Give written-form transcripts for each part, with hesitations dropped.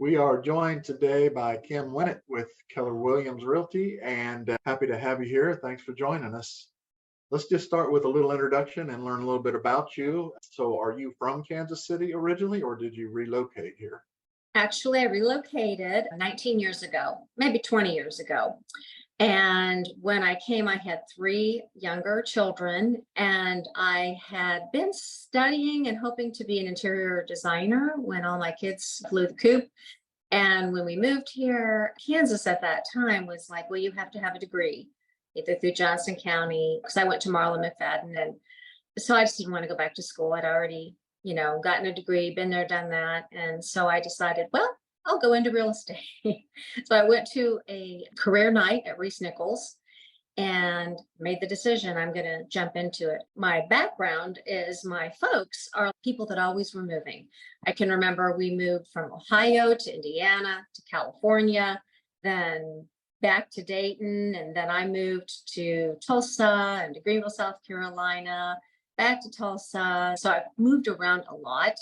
We are joined today by Kim Winnett with Keller Williams Realty, and happy to have you here. Thanks for joining us. Let's just start with a little introduction and learn a little bit about you. So are you from Kansas City originally, or did you relocate here? Actually, I relocated 19 years ago, maybe 20 years ago. And when I came, I had three younger children, and I had been studying and hoping to be an interior designer when all my kids flew the coop. And when we moved here, Kansas at that time was like, well, you have to have a degree, either through Johnson County, because I went to Marlin McFadden. And so I just didn't want to go back to school. I'd already, gotten a degree, been there, done that. And so I decided, well, I'll go into real estate. So I went to a career night at Reese Nichols and made the decision I'm going to jump into it. My background is my folks are people that always were moving. I can remember we moved from Ohio to Indiana to California, then back to Dayton, and then I moved to Tulsa and to Greenville, South Carolina, back to Tulsa. So I've moved around a lot.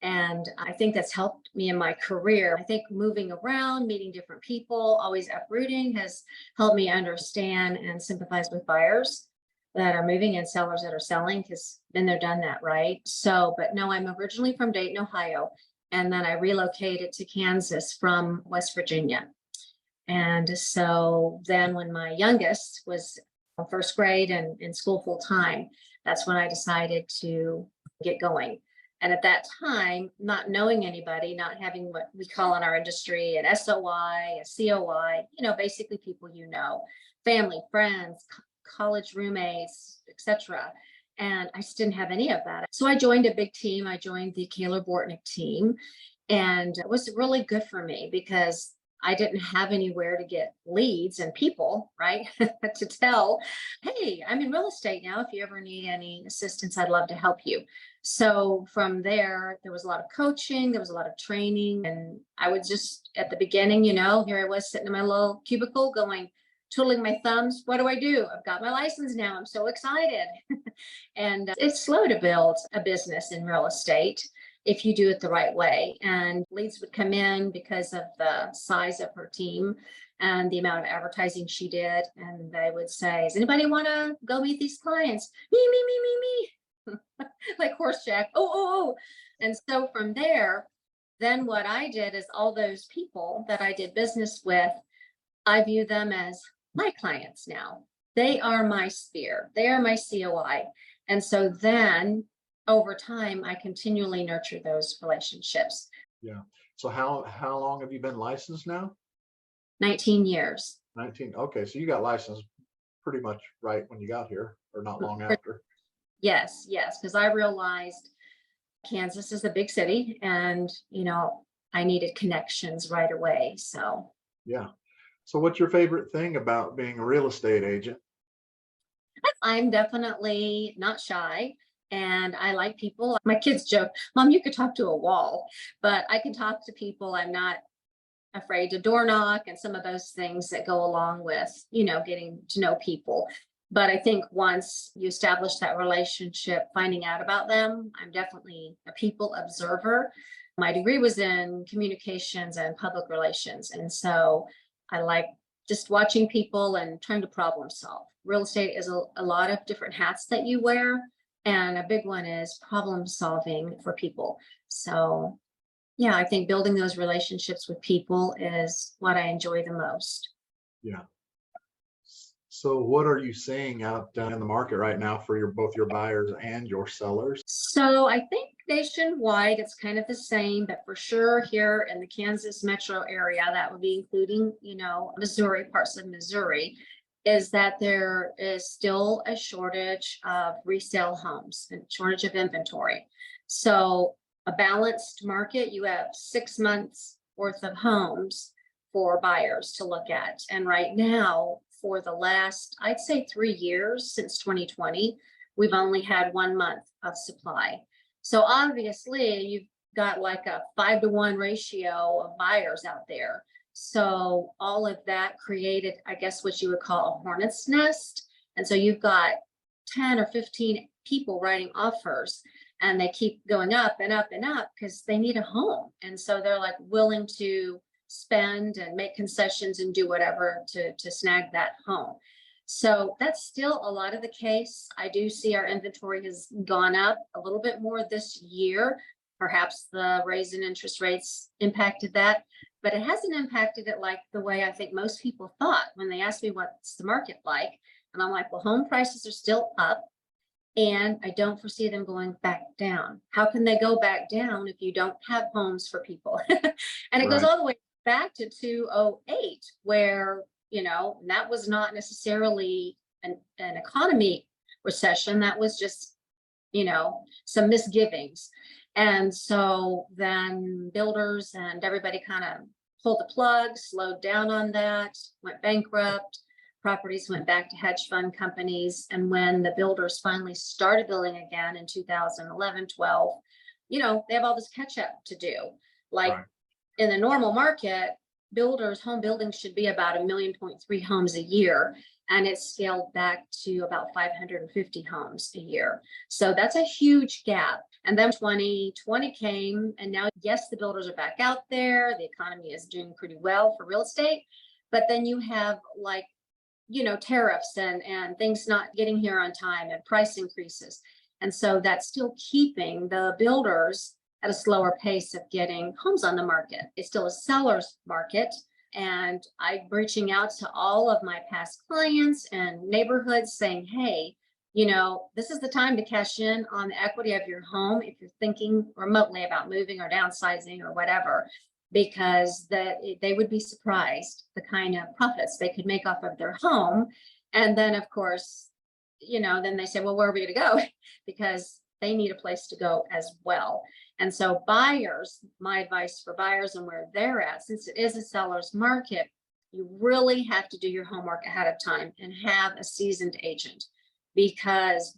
And I think that's helped me in my career. I think moving around, meeting different people, always uprooting has helped me understand and sympathize with buyers that are moving and sellers that are selling, because been there, done that, right? So, but no, I'm originally from Dayton, Ohio. And then I relocated to Kansas from West Virginia. And so then when my youngest was in first grade and in school full time, that's when I decided to get going. And at that time, not knowing anybody, not having what we call in our industry an SOI, a COI, basically people family, friends, college roommates, etc. And I just didn't have any of that. So I joined a big team. I joined the Kaler Bortnick team. And it was really good for me because I didn't have anywhere to get leads and people, right, to tell, hey, I'm in real estate now. If you ever need any assistance, I'd love to help you. So from there was a lot of coaching, there was a lot of training. And I would just, at the beginning, here I was sitting in my little cubicle going, twiddling my thumbs. What do I do? I've got my license now. I'm so excited. And it's slow to build a business in real estate if you do it the right way. And leads would come in because of the size of her team and the amount of advertising she did. And they would say, does anybody want to go meet these clients? Me. Like horse jack. Oh. And so from there, then what I did is all those people that I did business with, I view them as my clients now. They are my sphere. They are my COI. And so then over time, I continually nurture those relationships. Yeah. So how long have you been licensed now? 19 years. 19. Okay. So you got licensed pretty much right when you got here, or not long after. Yes. Because I realized Kansas is a big city and, I needed connections right away. So. Yeah. So what's your favorite thing about being a real estate agent? I'm definitely not shy. And I like people. My kids joke, Mom, you could talk to a wall, but I can talk to people. I'm not afraid to door knock and some of those things that go along with, getting to know people. But I think once you establish that relationship, finding out about them, I'm definitely a people observer. My degree was in communications and public relations. And so I like just watching people and trying to problem solve. Real estate is a lot of different hats that you wear. And a big one is problem solving for people. So, yeah, I think building those relationships with people is what I enjoy the most. Yeah. So what are you seeing out in the market right now for both your buyers and your sellers? So I think nationwide, it's kind of the same, but for sure here in the Kansas metro area, that would be including, Missouri, parts of Missouri, is that there is still a shortage of resale homes and shortage of inventory. So a balanced market, you have 6 months worth of homes for buyers to look at. And right now, for the last, I'd say 3 years since 2020, we've only had 1 month of supply. So obviously you've got like a 5-to-1 ratio of buyers out there. So all of that created, I guess, what you would call a hornet's nest. And so you've got 10 or 15 people writing offers. and they keep going up and up and up because they need a home. And so they're like willing to spend and make concessions and do whatever to snag that home. So that's still a lot of the case. I do see our inventory has gone up a little bit more this year. Perhaps the raise in interest rates impacted that, but it hasn't impacted it like the way I think most people thought when they asked me what's the market like. And I'm like, well, home prices are still up and I don't foresee them going back down. How can they go back down if you don't have homes for people? And it goes Right. all the way back to 2008, where, that was not necessarily an economy recession. That was just, some misgivings. And so then builders and everybody kind of pulled the plug, slowed down on that, went bankrupt. Properties went back to hedge fund companies. And when the builders finally started building again in 2011, 12, they have all this catch up to do. Like Right. in the normal market, home building should be about 1.3 million homes a year. And it's scaled back to about 550 homes a year. So that's a huge gap. And then 2020 came, and now, yes, the builders are back out there. The economy is doing pretty well for real estate. But then you have tariffs and things not getting here on time and price increases. And so that's still keeping the builders at a slower pace of getting homes on the market. It's still a seller's market. And I'm reaching out to all of my past clients and neighborhoods saying, hey, this is the time to cash in on the equity of your home if you're thinking remotely about moving or downsizing or whatever, because they would be surprised the kind of profits they could make off of their home. And then, of course, then they say, well, where are we going to go? Because they need a place to go as well. And so buyers, my advice for buyers and where they're at, since it is a seller's market, you really have to do your homework ahead of time and have a seasoned agent, because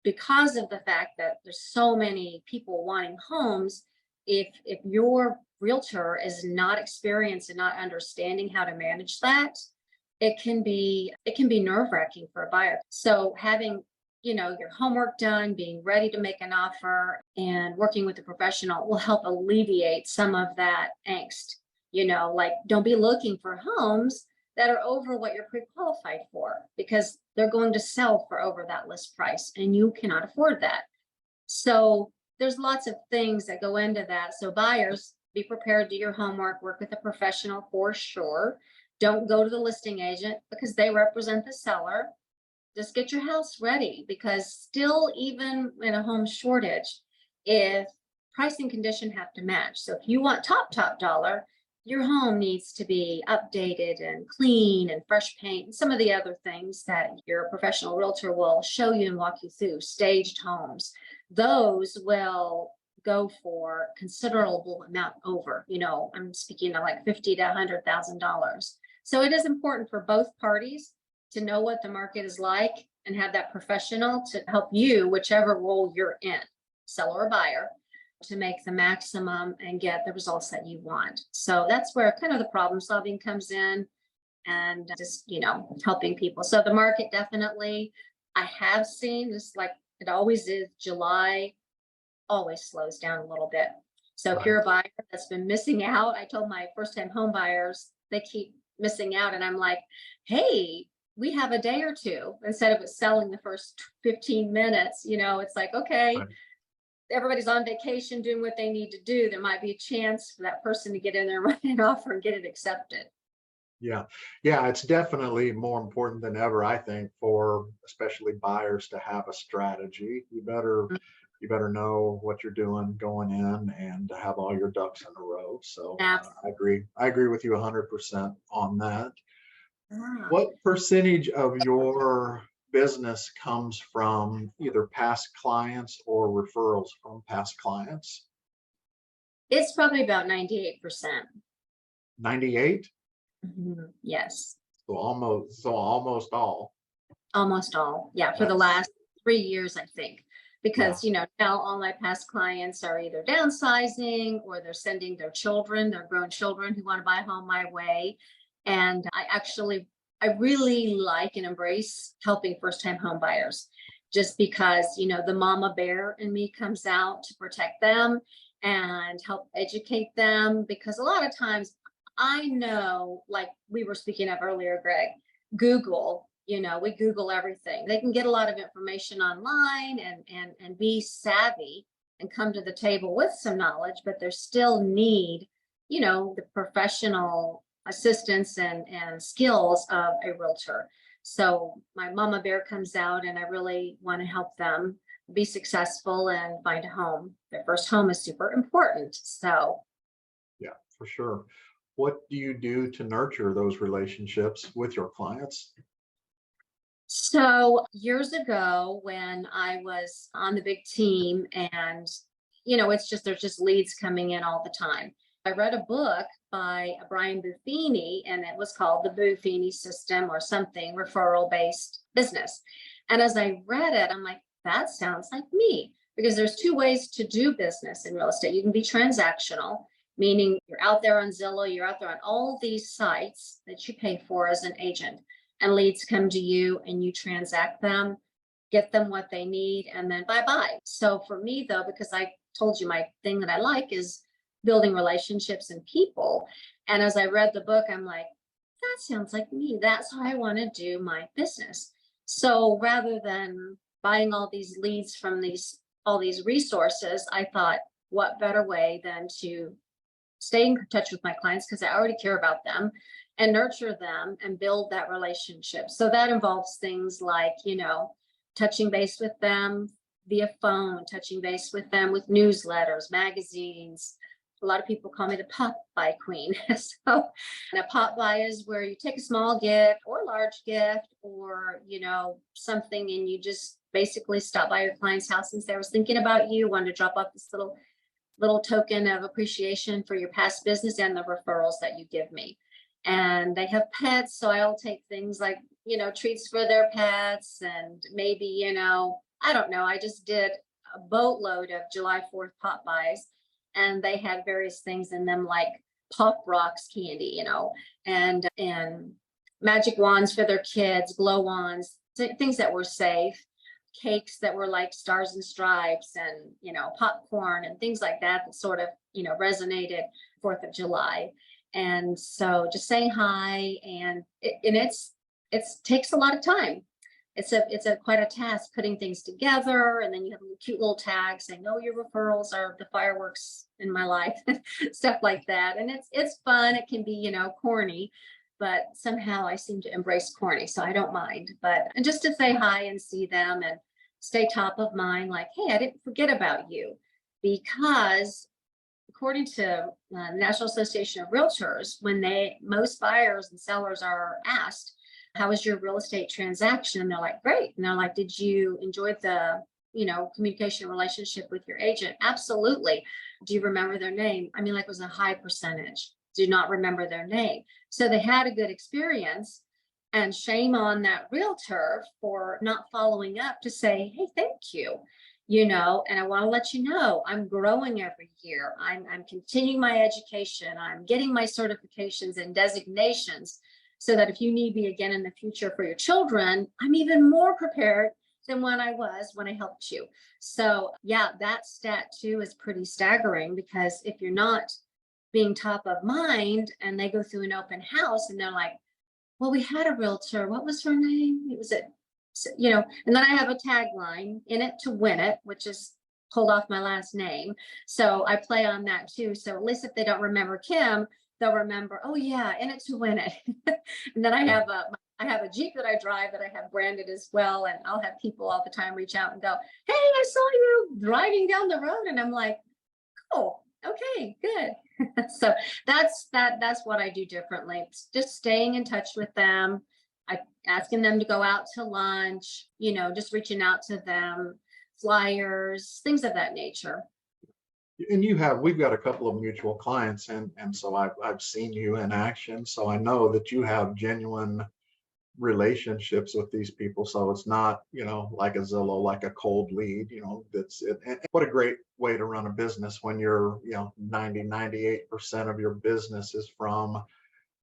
of the fact that there's so many people wanting homes. If your realtor is not experienced and not understanding how to manage that, it can be nerve-wracking for a buyer. So having your homework done, being ready to make an offer, and working with a professional will help alleviate some of that angst. Like, don't be looking for homes that are over what you're pre-qualified for, because they're going to sell for over that list price and you cannot afford that. So there's lots of things that go into that. So buyers, be prepared, do your homework, work with a professional for sure. Don't go to the listing agent because they represent the seller. Just get your house ready, because still, even in a home shortage, if price and condition have to match. So if you want top dollar, your home needs to be updated and clean and fresh paint and some of the other things that your professional realtor will show you and walk you through. Staged homes, those will go for considerable amount over. I'm speaking of like $50,000 to $100,000. So it is important for both parties to know what the market is like and have that professional to help you, whichever role you're in, seller or buyer, to make the maximum and get the results that you want. So that's where kind of the problem solving comes in, and just, helping people. So the market definitely, I have seen, just like it always is, July always slows down a little bit. So if Right. you're a buyer that's been missing out, I told my first time home buyers, they keep missing out. And I'm like, hey, we have a day or two, instead of it selling the first 15 minutes. It's like, okay, Right. everybody's on vacation doing what they need to do. There might be a chance for that person to get in there and write an offer and get it accepted. Yeah. Yeah. It's definitely more important than ever, I think, for especially buyers to have a strategy. You better know what you're doing going in and to have all your ducks in a row. So I Absolutely. agree. I agree with you 100% on that. Ah. What percentage of your business comes from either past clients or referrals from past clients? It's probably about 98%. 98? Yes, So almost all. almost all. Yeah, for the That's last 3 years, I think. yeah. Because, now all my past clients are either downsizing or they're sending their children, their grown children who want to buy a home my way. And I really like and embrace helping first time home buyers. just because, the mama bear in me comes out to protect them and help educate them. Because a lot of times I know, like we were speaking of earlier, Greg, Google, we Google everything. They can get a lot of information online and be savvy and come to the table with some knowledge, but they still need, the professional assistance and skills of a realtor. So my mama bear comes out and I really want to help them be successful and find a home. Their first home is super important. So Yeah, for sure. What do you do to nurture those relationships with your clients? So years ago, when I was on the big team, and it's just there's just leads coming in all the time. I read a book by Brian Buffini, and it was called the Buffini System or something, referral based business. And as I read it, I'm like, that sounds like me, because there's two ways to do business in real estate. You can be transactional, meaning you're out there on Zillow, you're out there on all these sites that you pay for as an agent, and leads come to you and you transact them, get them what they need, and then bye bye. So for me, though, because I told you my thing that I like is building relationships and people. And as I read the book, I'm like, that sounds like me. That's how I want to do my business. So rather than buying all these leads from all these resources, I thought, what better way than to stay in touch with my clients, because I already care about them, and nurture them and build that relationship. So that involves things like, touching base with them via phone, touching base with them with newsletters, magazines. A lot of people call me the pop by queen. So, and a pop by is where you take a small gift or large gift or, something, and you just basically stop by your client's house and say, I was thinking about you, wanted to drop off this little token of appreciation for your past business and the referrals that you give me. And they have pets, so I'll take things like, treats for their pets, and maybe, I don't know. I just did a boatload of July 4th pop buys, and they had various things in them like Pop Rocks candy, and magic wands for their kids, glow wands, things that were safe, cakes that were like stars and stripes, and popcorn and things like that sort of resonated 4th of July. And so just saying hi, and it takes a lot of time. It's a quite a task putting things together, and then you have a cute little tag saying, oh, your referrals are the fireworks in my life, stuff like that. And it's fun. It can be corny, but somehow I seem to embrace corny, so I don't mind. And just to say hi and see them and stay top of mind, like, hey, I didn't forget about you. Because according to the National Association of Realtors, when most buyers and sellers are asked, how was your real estate transaction? And they're like, great. And they're like, did you enjoy the communication relationship with your agent? Absolutely. Do you remember their name? I mean, like, it was a high percentage do not remember their name. So they had a good experience, and shame on that realtor for not following up to say, hey, thank you. And I want to let you know, I'm growing every year. I'm continuing my education. I'm getting my certifications and designations so that if you need me again in the future for your children, I'm even more prepared than when I was when I helped you. So yeah, that stat too is pretty staggering, because if you're not being top of mind and they go through an open house and they're like, well, we had a realtor, what was her name? It was it, and then I have a tagline, in it to win it, which is pulled off my last name. So I play on that too. So at least if they don't remember Kim, they'll remember, oh yeah, in it to win it. And then I have a Jeep that I drive that I have branded as well. And I'll have people all the time reach out and go, hey, I saw you driving down the road. And I'm like, cool, okay, good. So that's what I do differently. It's just staying in touch with them. Asking them to go out to lunch, just reaching out to them, flyers, things of that nature. And we've got a couple of mutual clients, and so I've seen you in action, so I know that you have genuine relationships with these people. So it's not, like a Zillow, like a cold lead, that's it. And what a great way to run a business when you're, 98% of your business is from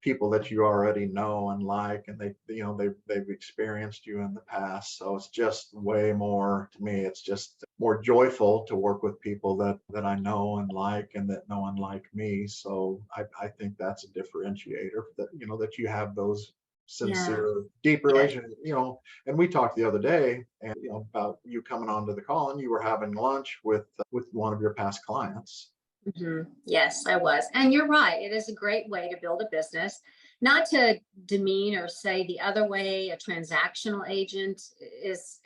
people that you already know and like, and they've experienced you in the past. So it's just way more, to me, it's just more joyful to work with people that I know and like, and that know and like me. So I think that's a differentiator, that you have those Yeah. sincere, deep Yes. relations, and we talked the other day, and about you coming onto the call, and you were having lunch with one of your past clients. Yes, I was. And you're right. It is a great way to build a business. Not to demean or say the other way, a transactional agent is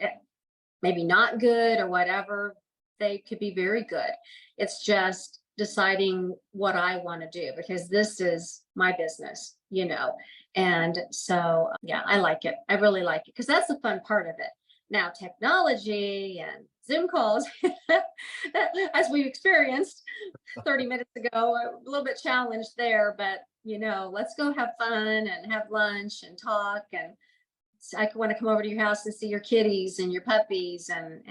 maybe not good or whatever. They could be very good. It's just deciding what I want to do because this is my business. And so, yeah, I like it. I really like it because that's the fun part of it. Now, technology and Zoom calls, as we've experienced 30 minutes ago, a little bit challenged there, but let's go have fun and have lunch and talk. And I want to come over to your house and see your kitties and your puppies and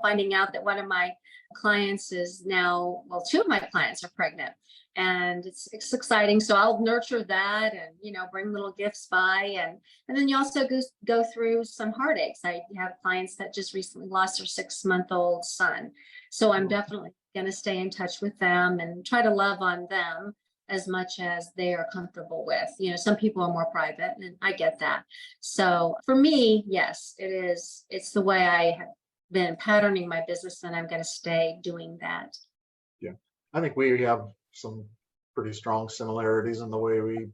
finding out that one of my clients is now, well, two of my clients are pregnant and it's exciting. So I'll nurture that and, bring little gifts by and then you also go through some heartaches. I have clients that just recently lost their 6-month-old son. So I'm definitely going to stay in touch with them and try to love on them as much as they are comfortable with. Some people are more private and I get that. So for me, yes, it is. It's the way I have been patterning my business and I'm going to stay doing that. Yeah. I think we have some pretty strong similarities in the way we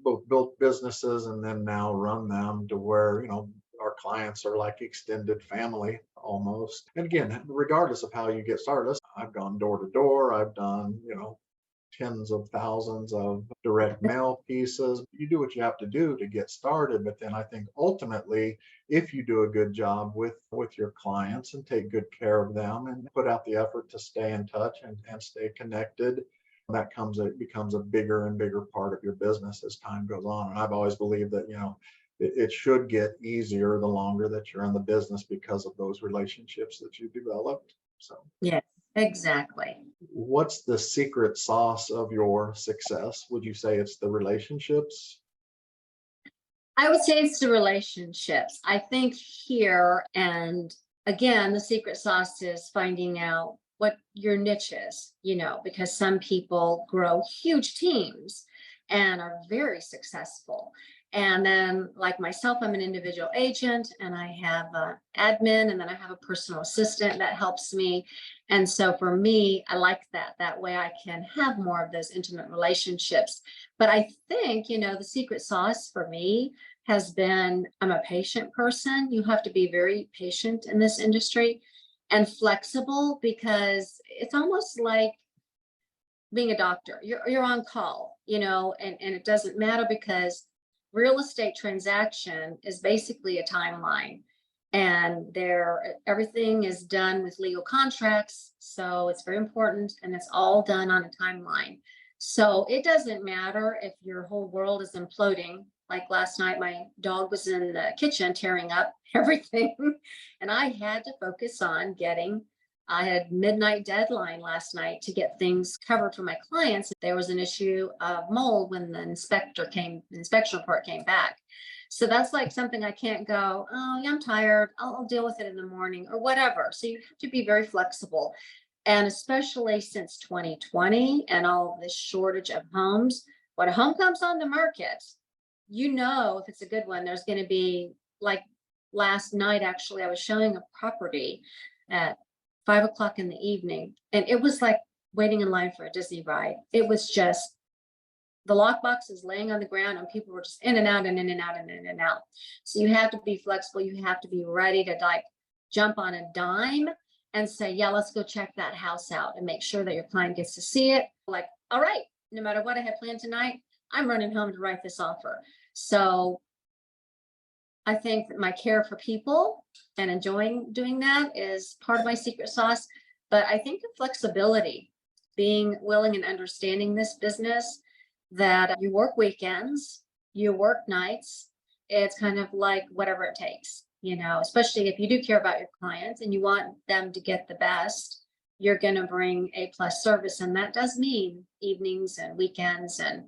both built businesses and then now run them, to where, our clients are like extended family almost. And again, regardless of how you get started, I've gone door to door. I've done, tens of thousands of direct mail pieces. You do what you have to do to get started. But then I think ultimately, if you do a good job with your clients and take good care of them and put out the effort to stay in touch and stay connected, it becomes a bigger and bigger part of your business as time goes on. And I've always believed that, it should get easier the longer that you're in the business because of those relationships that you developed. So Yes, exactly. what's the secret sauce of your success? Would you say it's the relationships? I would say it's the relationships. I think here, and again, the secret sauce is finding out what your niche is, because some people grow huge teams and are very successful. And then, like myself, I'm an individual agent and I have an admin and then I have a personal assistant that helps me. And so for me, I like that. That way I can have more of those intimate relationships. But I think, the secret sauce for me has been I'm a patient person. You have to be very patient in this industry and flexible because it's almost like being a doctor. You're on call, and it doesn't matter because real estate transaction is basically a timeline and everything is done with legal contracts. So it's very important and it's all done on a timeline. So it doesn't matter if your whole world is imploding. Like last night, my dog was in the kitchen tearing up everything and I had to focus on I had midnight deadline last night to get things covered for my clients. There was an issue of mold when the inspection report came back. So that's like something I can't go, oh, yeah, I'm tired. I'll deal with it in the morning or whatever. So you have to be very flexible. And especially since 2020 and all this shortage of homes, when a home comes on the market, if it's a good one, there's going to be, like last night, actually, I was showing a property at 5 o'clock in the evening, and it was like waiting in line for a Disney ride. It was just the lockbox is laying on the ground, and people were just in and out and in and out and in and out. So you have to be flexible. You have to be ready to like jump on a dime and say, yeah, let's go check that house out and make sure that your client gets to see it. Like, all right, no matter what I have planned tonight, I'm running home to write this offer. So I think that my care for people and enjoying doing that is part of my secret sauce. But I think the flexibility, being willing and understanding this business, that you work weekends, you work nights, it's kind of like whatever it takes, especially if you do care about your clients and you want them to get the best, you're going to bring A+ service. And that does mean evenings and weekends and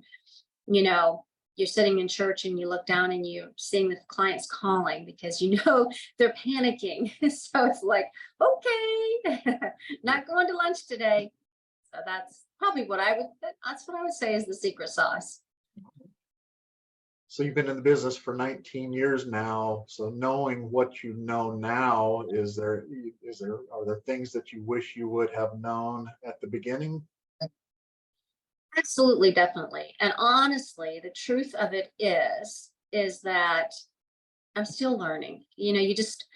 you know, you're sitting in church and you look down and you're seeing the clients calling because you know they're panicking. So it's like, okay, not going to lunch today. So that's probably that's what I would say is the secret sauce. So you've been in the business for 19 years now. So knowing what you know now, are there things that you wish you would have known at the beginning? Absolutely, definitely. And honestly, the truth of it is that I'm still learning. You just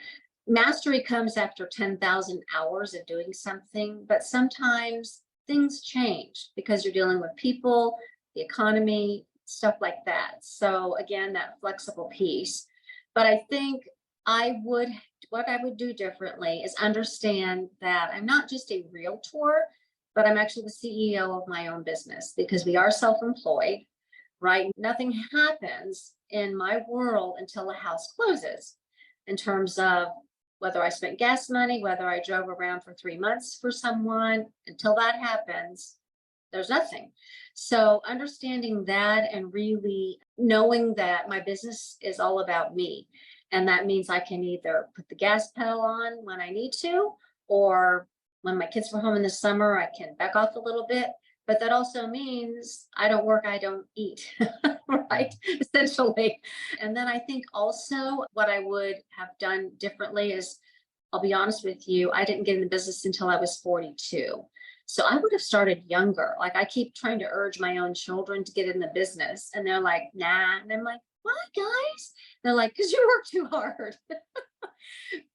mastery comes after 10,000 hours of doing something, but sometimes things change because you're dealing with people, the economy, stuff like that. So again, that flexible piece. But I think what I would do differently is understand that I'm not just a realtor, but I'm actually the CEO of my own business because we are self-employed, right? Nothing happens in my world until the house closes in terms of whether I spent gas money, whether I drove around for 3 months for someone, until that happens, there's nothing. So understanding that and really knowing that my business is all about me. And that means I can either put the gas pedal on when I need to, or when my kids were home in the summer, I can back off a little bit. But that also means I don't work, I don't eat, right? Essentially. And then I think also what I would have done differently is, I'll be honest with you, I didn't get in the business until I was 42. So I would have started younger. Like I keep trying to urge my own children to get in the business, and they're like, nah. And I'm like, why, guys? They're like, because you work too hard.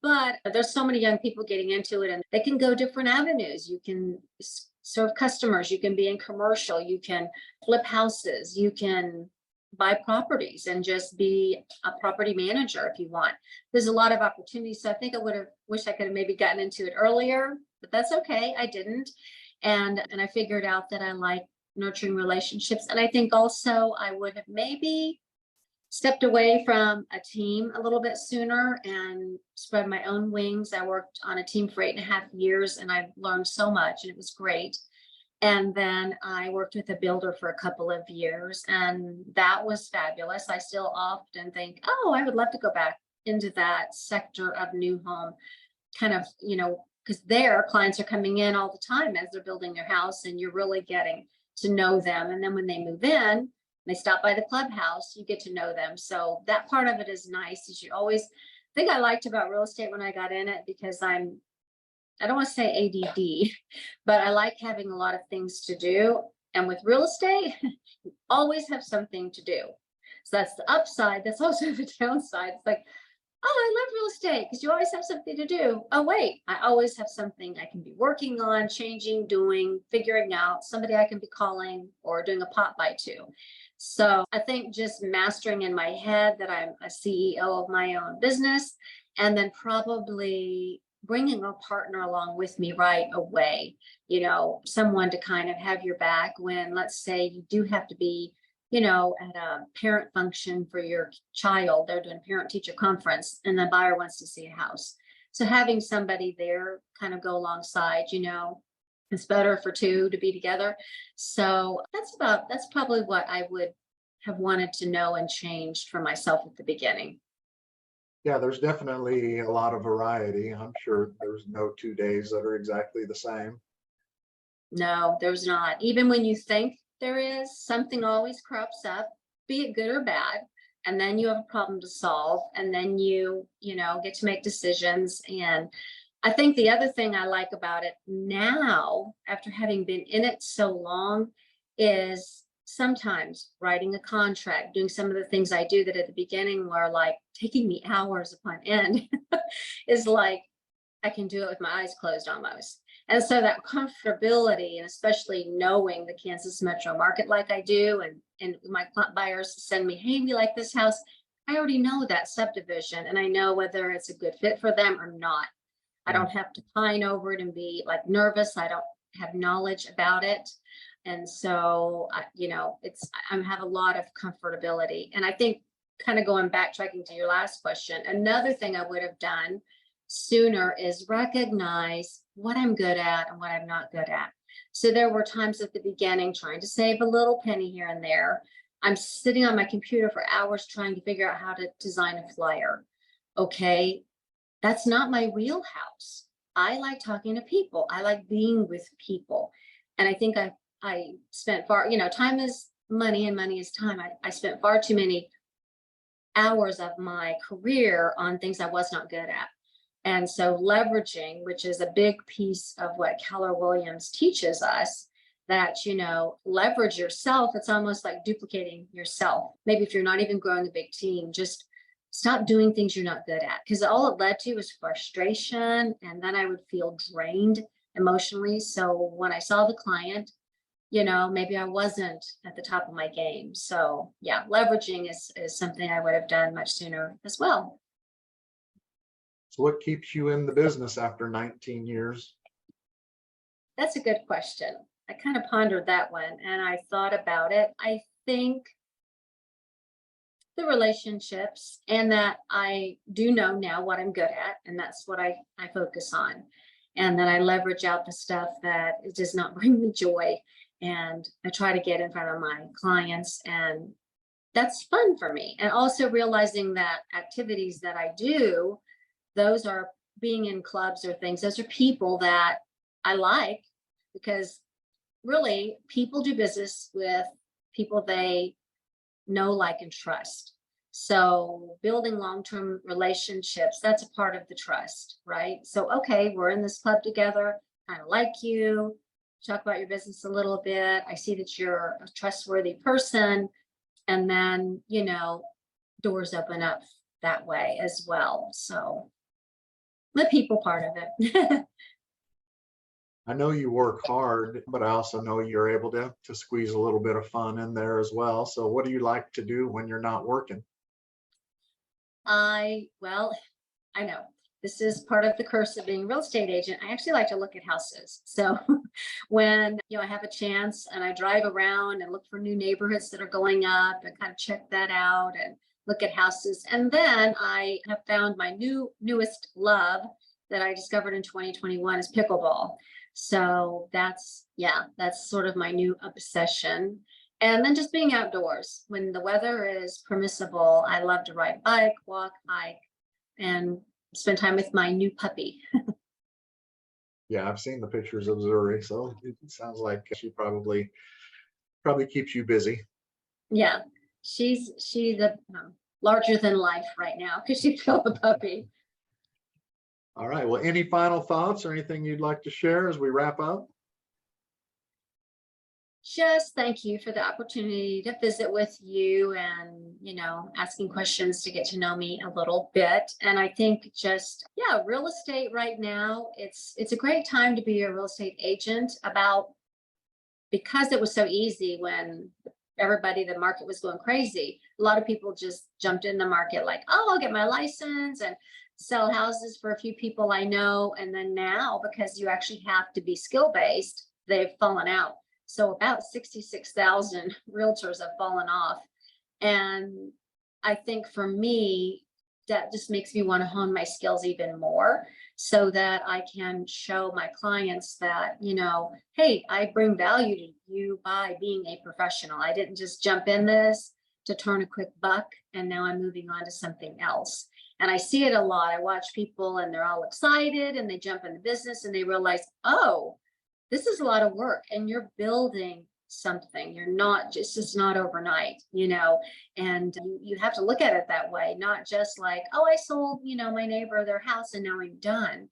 But there's so many young people getting into it, and they can go different avenues. You can serve customers, you can be in commercial, you can flip houses, you can buy properties and just be a property manager if you want. There's a lot of opportunities. So I think I would have wished I could have maybe gotten into it earlier, but that's okay. I didn't. And I figured out that I like nurturing relationships. And I think also I would have maybe stepped away from a team a little bit sooner and spread my own wings. I worked on a team for 8.5 years and I learned so much and it was great. And then I worked with a builder for a couple of years and that was fabulous. I still often think, oh, I would love to go back into that sector of new home kind of, because their clients are coming in all the time as they're building their house and you're really getting to know them. And then when they move in, they stop by the clubhouse, you get to know them. So that part of it is nice. Is you always think I liked about real estate when I got in it because I don't want to say ADD, but I like having a lot of things to do. And with real estate, you always have something to do. So that's the upside. That's also the downside. It's like, oh, I love real estate because you always have something to do. Oh, wait, I always have something I can be working on, changing, doing, figuring out, somebody I can be calling or doing a pop by to. So I think just mastering in my head that I'm a CEO of my own business and then probably bringing a partner along with me right away, someone to kind of have your back when, let's say, you do have to be at a parent function for your child, they're doing a parent teacher conference and the buyer wants to see a house. So having somebody there kind of go alongside, it's better for two to be together. So that's probably what I would have wanted to know and changed for myself at the beginning. Yeah, there's definitely a lot of variety. I'm sure there's no 2 days that are exactly the same. No, there's not. Even when you think there is, something always crops up, be it good or bad. And then you have a problem to solve. And then you get to make decisions. And I think the other thing I like about it now, after having been in it so long, is sometimes writing a contract, doing some of the things I do that at the beginning were like taking me hours upon end, is like I can do it with my eyes closed almost. And so that comfortability, and especially knowing the Kansas metro market like I do, and my buyers send me, hey, we like this house. I already know that subdivision and I know whether it's a good fit for them or not. I don't have to pine over it and be like nervous. I don't have knowledge about it. And so, I have a lot of comfortability. And I think kind of backtracking to your last question, another thing I would have done sooner is recognize what I'm good at and what I'm not good at. So there were times at the beginning trying to save a little penny here and there I'm sitting on my computer for hours trying to figure out how to design a flyer. Okay, that's not my wheelhouse. I like talking to people. I like being with people. And I think I spent time is money and money is time. I spent far too many hours of my career on things I was not good at. And so leveraging, which is a big piece of what Keller Williams teaches us, that, leverage yourself. It's almost like duplicating yourself. Maybe if you're not even growing a big team, just stop doing things you're not good at, because all it led to was frustration. And then I would feel drained emotionally. So when I saw the client, maybe I wasn't at the top of my game. So yeah, leveraging is something I would have done much sooner as well. So what keeps you in the business after 19 years? That's a good question. I kind of pondered that one and I thought about it. I think the relationships, and that I do know now what I'm good at, and that's what I focus on. And then I leverage out the stuff that it does not bring me joy. And I try to get in front of my clients, and that's fun for me. And also realizing that activities that I do, those are being in clubs or things, those are people that I like, because really people do business with people they know, like, and trust. So building long-term relationships, that's a part of the trust, right? So, okay, we're in this club together, kind of like you, talk about your business a little bit. I see that you're a trustworthy person. And then, doors open up that way as well. So the people part of it. I know you work hard, but I also know you're able to squeeze a little bit of fun in there as well. So what do you like to do when you're not working? Well, I know this is part of the curse of being a real estate agent. I actually like to look at houses. So when, I have a chance and I drive around and look for new neighborhoods that are going up and kind of check that out and look at houses. And then I have found my newest love that I discovered in 2021 is pickleball. So that's sort of my new obsession. And then just being outdoors when the weather is permissible. I love to ride a bike, walk, hike, and spend time with my new puppy. Yeah, I've seen the pictures of Zuri, so it sounds like she probably keeps you busy. Yeah, she's a larger than life right now because she's still a puppy. All right. Well, any final thoughts or anything you'd like to share as we wrap up? Just thank you for the opportunity to visit with you and, asking questions to get to know me a little bit. And I think just, real estate right now, it's a great time to be a real estate agent because it was so easy when the market was going crazy. A lot of people just jumped in the market like, oh, I'll get my license and sell houses for a few people I know. And then now, because you actually have to be skill-based, they've fallen out. So about 66,000 realtors have fallen off. And I think for me, that just makes me want to hone my skills even more so that I can show my clients that, hey, I bring value to you by being a professional. I didn't just jump in this to turn a quick buck and now I'm moving on to something else. And I see it a lot. I watch people and they're all excited and they jump in the business and they realize, oh, this is a lot of work and you're building something. You're not just not overnight, and you have to look at it that way, not just like, oh, I sold, my neighbor their house and now I'm done.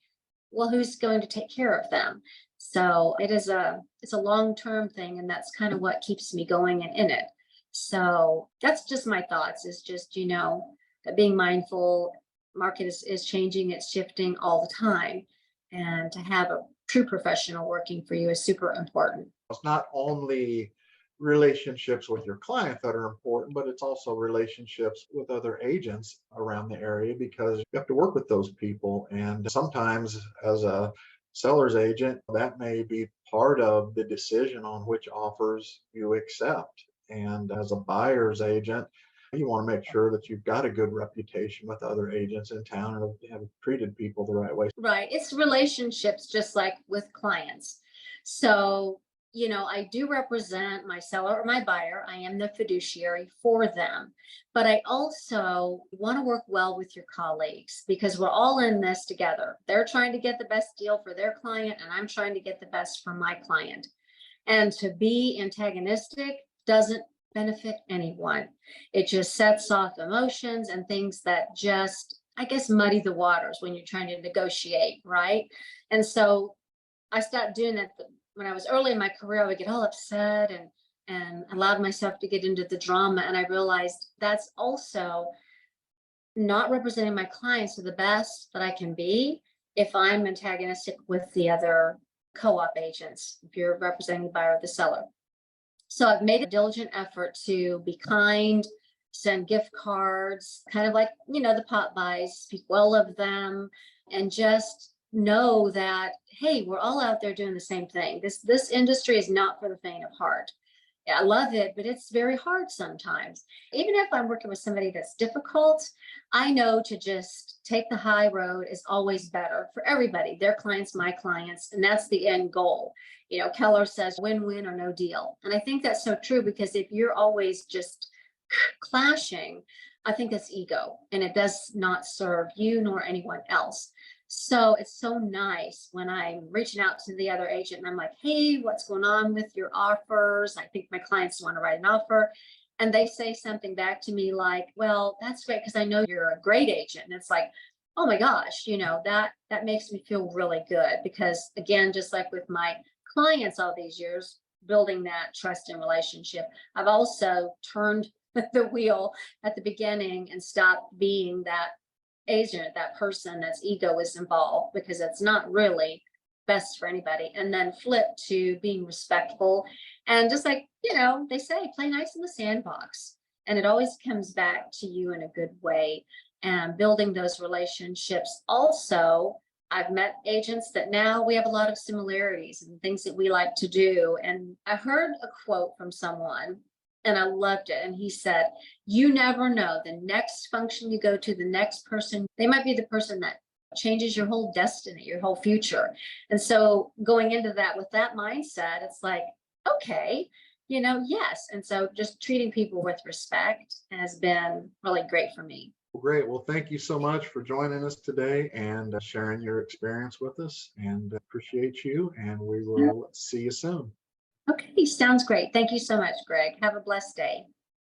Well, who's going to take care of them? So it's a long-term thing. And that's kind of what keeps me going and in it. So that's just my thoughts, is just, that being mindful. Market is changing, it's shifting all the time. And to have a true professional working for you is super important. It's not only relationships with your client that are important, but it's also relationships with other agents around the area, because you have to work with those people. And sometimes as a seller's agent, that may be part of the decision on which offers you accept. And as a buyer's agent, you want to make sure that you've got a good reputation with other agents in town and have treated people the right way. Right. It's relationships just like with clients. So I do represent my seller or my buyer. I am the fiduciary for them. But I also want to work well with your colleagues because we're all in this together. They're trying to get the best deal for their client, and I'm trying to get the best for my client. And to be antagonistic doesn't benefit anyone. It just sets off emotions and things that just, I guess, muddy the waters when you're trying to negotiate, right? And so I stopped doing that when I was early in my career. I would get all upset and allowed myself to get into the drama. And I realized that's also not representing my clients to the best that I can be if I'm antagonistic with the other co-op agents, if you're representing the buyer or the seller. So I've made a diligent effort to be kind, send gift cards, kind of like, the pop buys, speak well of them, and just know that, hey, we're all out there doing the same thing. This industry is not for the faint of heart. I love it, but it's very hard sometimes. Even if I'm working with somebody that's difficult, I know to just take the high road is always better for everybody, their clients, my clients, and that's the end goal. Keller says win-win or no deal. And I think that's so true because if you're always just clashing, I think that's ego and it does not serve you nor anyone else. So it's so nice when I'm reaching out to the other agent and I'm like, hey, what's going on with your offers? I think my clients want to write an offer. And they say something back to me like, well, that's great because I know you're a great agent. And it's like, oh my gosh, that makes me feel really good because again, just like with my clients all these years, building that trust and relationship, I've also turned the wheel at the beginning and stopped being that agent, that person that's ego is involved because it's not really best for anybody. And then flip to being respectful and just like, they say, play nice in the sandbox. And it always comes back to you in a good way and building those relationships. Also, I've met agents that now we have a lot of similarities and things that we like to do. And I heard a quote from someone and I loved it. And he said, you never know the next function you go to, the next person, they might be the person that changes your whole destiny, your whole future. And so going into that with that mindset, it's like, okay, yes. And so just treating people with respect has been really great for me. Great. Well, thank you so much for joining us today and sharing your experience with us, and appreciate you. And we will see you soon. Okay, sounds great. Thank you so much, Greg. Have a blessed day.